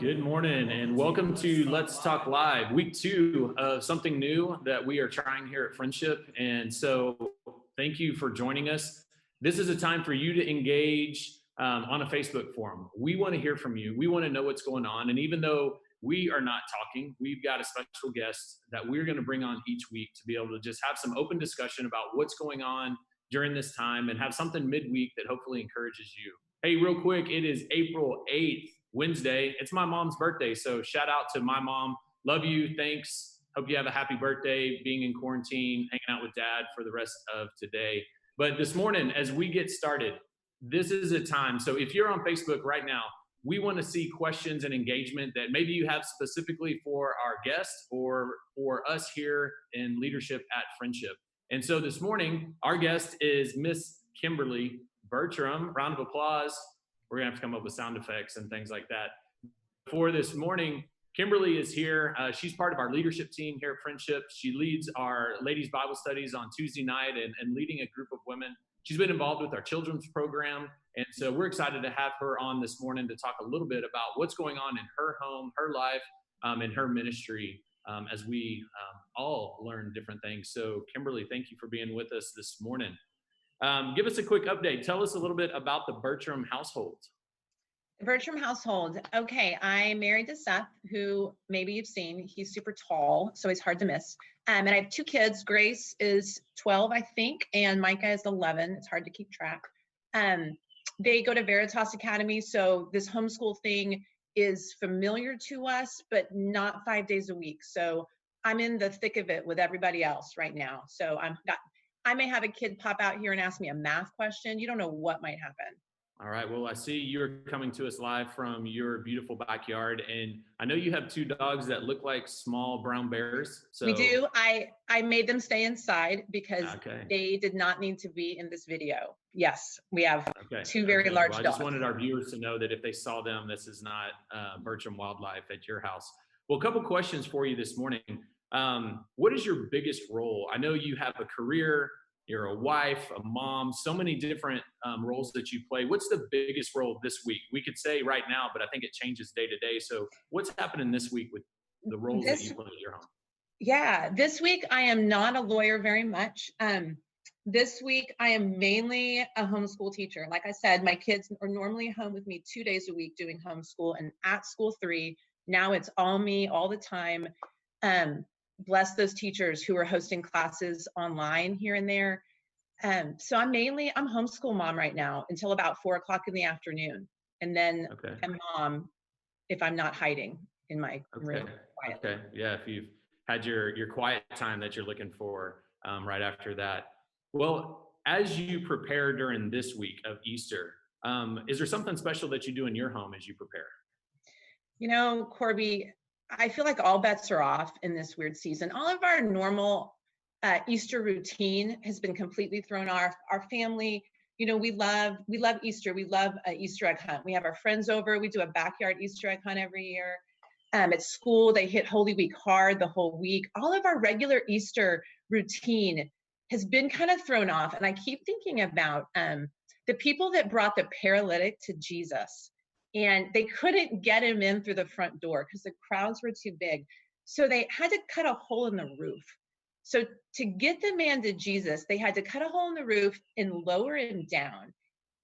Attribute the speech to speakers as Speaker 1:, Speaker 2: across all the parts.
Speaker 1: Good morning and welcome to Let's Talk Live, week 2 of something new that we are trying here at Friendship. And so thank you for joining us. This is a time for you to engage on a Facebook forum. We want to hear from you. We want to know what's going on. And even though we are not talking, we've got a special guest that we're going to bring on each week to be able to just have some open discussion about what's going on during this time and have something midweek that hopefully encourages you. Hey, real quick, it is April 8th. Wednesday. It's my mom's birthday. So shout out to my mom. Love you. Thanks. Hope you have a happy birthday being in quarantine, hanging out with dad for the rest of today. But this morning, as we get started, this is a time. So if you're on Facebook right now, we want to see questions and engagement that maybe you have specifically for our guests or for us here in leadership at Friendship. And so this morning, our guest is Miss Kimberly Bertram. Round of applause. We're going to have to come up with sound effects and things like that. For this morning, Kimberly is here. She's part of our leadership team here at Friendship. She leads our ladies' Bible studies on Tuesday night and leading a group of women. She's been involved with our children's program. And so we're excited to have her on this morning to talk a little bit about what's going on in her home, her life, and her ministry as we all learn different things. So Kimberly, thank you for being with us this morning. Give us a quick update. Tell us a little bit about the Bertram household.
Speaker 2: The Bertram household. Okay, I'm married to Seth, who maybe you've seen. He's super tall, so he's hard to miss. And I have 2 kids. Grace is 12, I think, and Micah is 11. It's hard to keep track. They go to Veritas Academy, so this homeschool thing is familiar to us, but not 5 days a week. So I'm in the thick of it with everybody else right now. So I may have a kid pop out here and ask me a math question. You don't know what might happen.
Speaker 1: All right. Well, I see you're coming to us live from your beautiful backyard. And I know you have 2 dogs that look like small brown bears. So
Speaker 2: we do. I made them stay inside because they did not need to be in this video. Yes, we have 2 very large dogs.
Speaker 1: I just wanted our viewers to know that if they saw them, this is not Bertram Wildlife at your house. Well, a couple questions for you this morning. What is your biggest role? I know you have a career, you're a wife, a mom, so many different roles that you play. What's the biggest role this week? We could say right now, but I think it changes day to day. So what's happening this week with the roles that you play at your home?
Speaker 2: Yeah, this week I am not a lawyer very much. This week I am mainly a homeschool teacher. Like I said, my kids are normally home with me 2 days a week doing homeschool, and at school 3. Now it's all me all the time. Bless those teachers who are hosting classes online here and there. So I'm homeschool mom right now until about 4 o'clock in the afternoon. And then I'm mom if I'm not hiding in my room. Quietly.
Speaker 1: Okay. Yeah. If you've had your quiet time that you're looking for right after that. Well, as you prepare during this week of Easter, is there something special that you do in your home as you prepare?
Speaker 2: You know, Corby, I feel like all bets are off in this weird season. All of our normal Easter routine has been completely thrown off. Our family, you know, we love Easter. We love an Easter egg hunt. We have our friends over. We do a backyard Easter egg hunt every year. At school, they hit Holy Week hard the whole week. All of our regular Easter routine has been kind of thrown off. And I keep thinking about the people that brought the paralytic to Jesus. And they couldn't get him in through the front door because the crowds were too big. So they had to cut a hole in the roof. So to get the man to Jesus, they had to cut a hole in the roof and lower him down.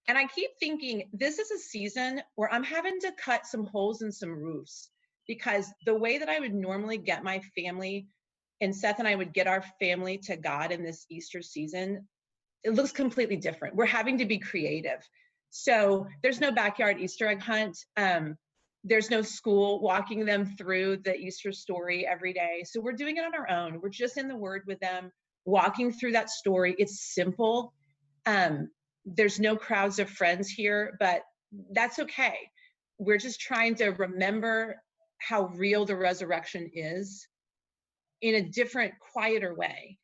Speaker 2: And I keep thinking, this is a season where I'm having to cut some holes in some roofs, because the way that I would normally get my family, and Seth and I would get our family to God in this Easter season, it looks completely different. We're having to be creative. So there's no backyard Easter egg hunt. There's no school walking them through the Easter story every day. So we're doing it on our own. We're just in the Word with them, walking through that story. It's simple. There's no crowds of friends here, but that's okay. We're just trying to remember how real the resurrection is in a different, quieter way.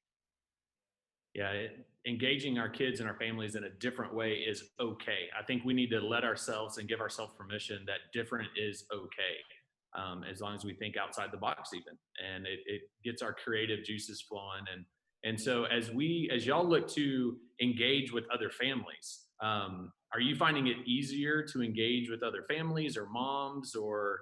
Speaker 1: Yeah, engaging our kids and our families in a different way is okay. I think we need to let ourselves and give ourselves permission that different is okay, as long as we think outside the box even. And it gets our creative juices flowing. And so as y'all look to engage with other families, are you finding it easier to engage with other families or moms, or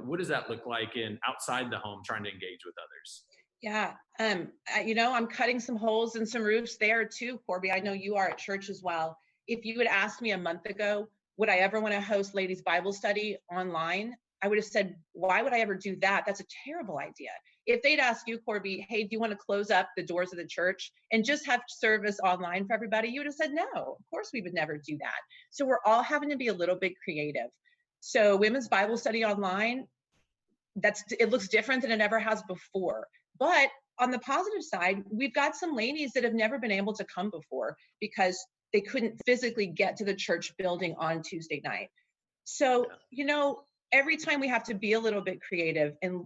Speaker 1: what does that look like in outside the home trying to engage with others?
Speaker 2: Yeah. I'm cutting some holes in some roofs there too, Corby. I know you are at church as well. If you had asked me a month ago, would I ever want to host ladies Bible study online? I would have said, why would I ever do that? That's a terrible idea. If they'd asked you, Corby, hey, do you want to close up the doors of the church and just have service online for everybody? You would have said, no, of course we would never do that. So we're all having to be a little bit creative. So women's Bible study online, it looks different than it ever has before. But on the positive side, we've got some ladies that have never been able to come before because they couldn't physically get to the church building on Tuesday night. So, every time we have to be a little bit creative and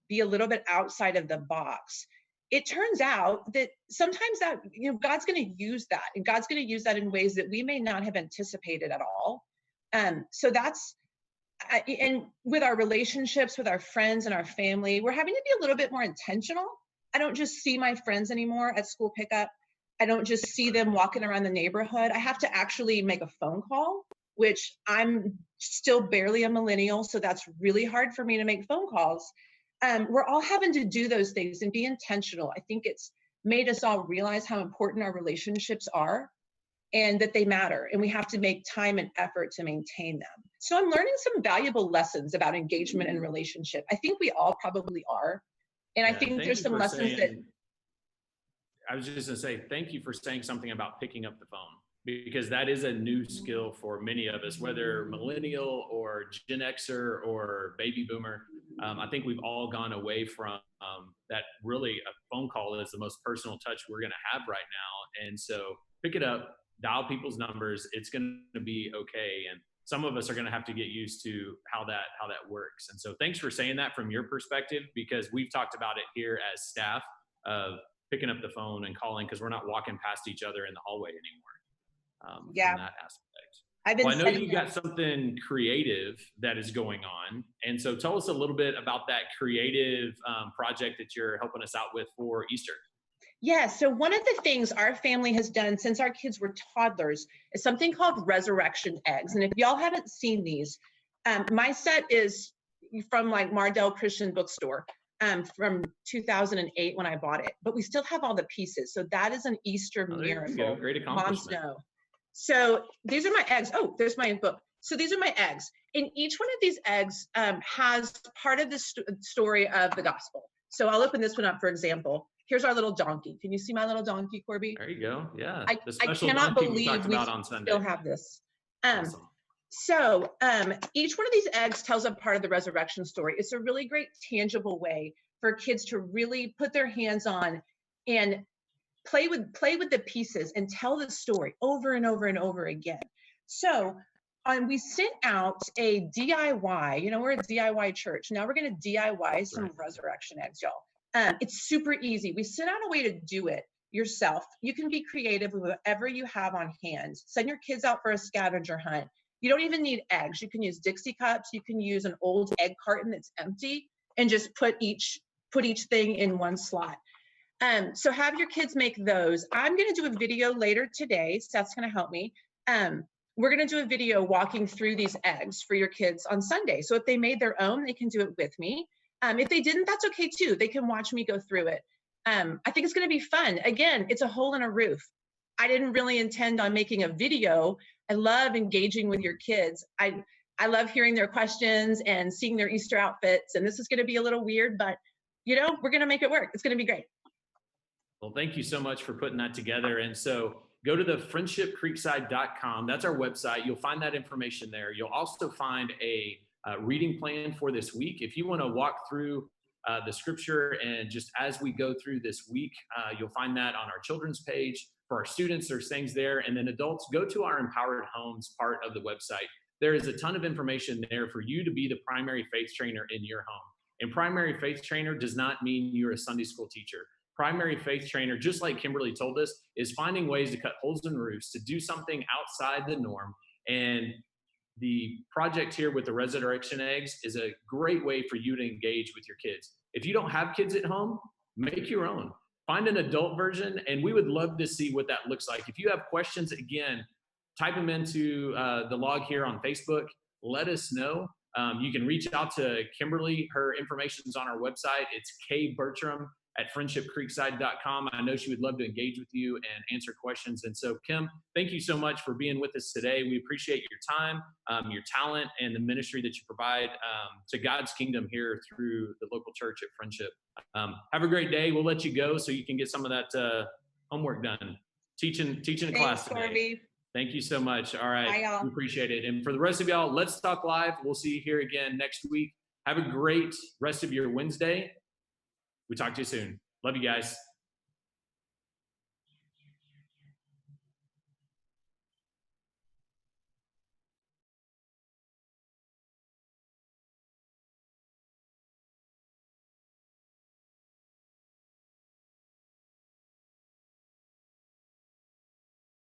Speaker 2: be a little bit outside of the box, it turns out that sometimes that, God's going to use that, and God's going to use that in ways that we may not have anticipated at all. So and with our relationships with our friends and our family, we're having to be a little bit more intentional. I don't just see my friends anymore at school pickup. I don't just see them walking around the neighborhood. I have to actually make a phone call, which I'm still barely a millennial, so that's really hard for me to make phone calls. We're all having to do those things and be intentional. I think it's made us all realize how important our relationships are and that they matter, and we have to make time and effort to maintain them. So I'm learning some valuable lessons about engagement and relationship. I think we all probably are. And I think there's some lessons that
Speaker 1: I was just going to say, thank you for saying something about picking up the phone, because that is a new skill for many of us, whether millennial or Gen Xer or baby boomer. I think we've all gone away from that. Really, a phone call is the most personal touch we're going to have right now. And so pick it up, dial people's numbers. It's going to be okay. And some of us are going to have to get used to how that works. And so thanks for saying that from your perspective, because we've talked about it here as staff of picking up the phone and calling, because we're not walking past each other in the hallway anymore. From that aspect. I know you got something creative that is going on. And so tell us a little bit about that creative project that you're helping us out with for Easter.
Speaker 2: Yeah, so one of the things our family has done since our kids were toddlers is something called resurrection eggs. And if y'all haven't seen these, my set is from like Mardell Christian Bookstore from 2008 when I bought it, but we still have all the pieces. So that is an Easter miracle.
Speaker 1: Great accomplishment.
Speaker 2: Moms know. So these are my eggs. Oh, there's my book. So these are my eggs. And each one of these eggs has part of the story of the gospel. So I'll open this one up, for example. Here's our little donkey. Can you see my little donkey, Corby?
Speaker 1: There you go. Yeah.
Speaker 2: I cannot believe we still have this.
Speaker 1: Awesome.
Speaker 2: So each one of these eggs tells a part of the resurrection story. It's a really great tangible way for kids to really put their hands on and play with the pieces and tell the story over and over and over again. So we sent out a DIY, we're a DIY church. Now we're going to DIY some resurrection eggs, y'all. It's super easy. We sent out a way to do it yourself. You can be creative with whatever you have on hand. Send your kids out for a scavenger hunt. You don't even need eggs. You can use Dixie cups. You can use an old egg carton that's empty and just put each thing in one slot. So have your kids make those. I'm going to do a video later today. Seth's going to help me. We're going to do a video walking through these eggs for your kids on Sunday. So if they made their own, they can do it with me. If they didn't, that's okay too. They can watch me go through it. I think it's going to be fun. Again, it's a hole in a roof. I didn't really intend on making a video. I love engaging with your kids. I love hearing their questions and seeing their Easter outfits. And this is going to be a little weird, but we're going to make it work. It's going to be great.
Speaker 1: Well, thank you so much for putting that together. And so go to the friendshipcreekside.com. That's our website. You'll find that information there. You'll also find a reading plan for this week. If you want to walk through the scripture and just as we go through this week, you'll find that on our children's page. For our students, there's things there. And then adults, go to our Empowered Homes part of the website. There is a ton of information there for you to be the primary faith trainer in your home. And primary faith trainer does not mean you're a Sunday school teacher. Primary faith trainer, just like Kimberly told us, is finding ways to cut holes in roofs, to do something outside the norm. And the project here with the resurrection eggs is a great way for you to engage with your kids. If you don't have kids at home, make your own. Find an adult version, and we would love to see what that looks like. If you have questions, again, type them into the log here on Facebook. Let us know. You can reach out to Kimberly. Her information's on our website. It's kbertram@friendshipcreekside.com. I know she would love to engage with you and answer questions. And so, Kim, thank you so much for being with us today. We appreciate your time, your talent, and the ministry that you provide to God's kingdom here through the local church at Friendship. Have a great day. We'll let you go so you can get some of that homework done. Teaching a class today.
Speaker 2: Corby.
Speaker 1: Thank you so much. All right.
Speaker 2: Bye, y'all.
Speaker 1: We appreciate it. And for the rest of y'all, let's talk live. We'll see you here again next week. Have a great rest of your Wednesday. We talk to you soon. Love you guys.